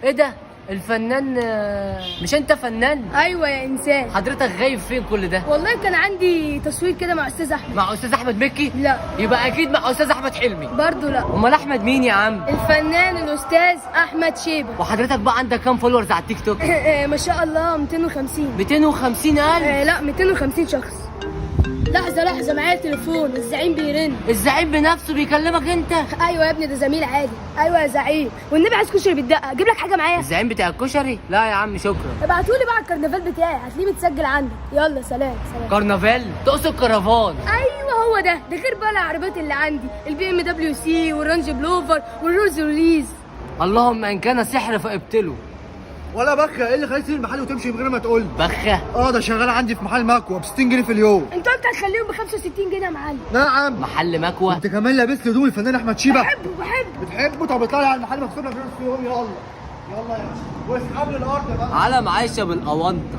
ايه ده؟ الفنان مش انت فنان؟ ايوه يا انسان. حضرتك غايب فين كل ده؟ والله كان عندي تصوير كده مع استاذ احمد. مع استاذ احمد مكي؟ لا. يبقى اكيد مع استاذ احمد حلمي. برضو لا. امال احمد مين يا عم؟ الفنان الاستاذ احمد شيبه. وحضرتك بقى عندك كام فولورز على التيك توك؟ ما شاء الله 250. 250,000؟ لا 250 شخص. لحظه معايا تليفون، الزعيم بيرن. الزعيم بنفسه بيكلمك انت؟ ايوه يا ابني، ده زميل عادي. ايوه يا زعيم، والنبي عايز كشري بالدقه، اجيب لك حاجه معايا؟ الزعيم بتاع الكشري؟ لا يا عم شكرا. ابعتولي بقى على الكرنفال بتاعي، هتلاقيه متسجل عندك. يلا سلام. كرنفال؟ تقصد كرفان؟ ايوه هو ده غير بقى العربيات اللي عندي، البي ام دبليو سي والرانج بلوفر والرولز روليز. اللهم ان كان سحر فابتله. ولا بخه، ايه اللي خليك تسيب المحل وتمشي من غير ما تقول لي؟ بخه؟ ده شغال عندي في محل مكوى ب 60 جنيه في اليوم. انت قلت هتخليهم ب 65 جنيه يا معلم. نعم. محل مكوى؟ انت كمان لابس لي هدوم الفنان احمد شيبه. بحبه. بتحبه؟ طب اطلع لي على المحل مكتوب لك في نص يوم. يلا يا باشا، واسحب لي الارض بقى. على معايشه بالاونطه.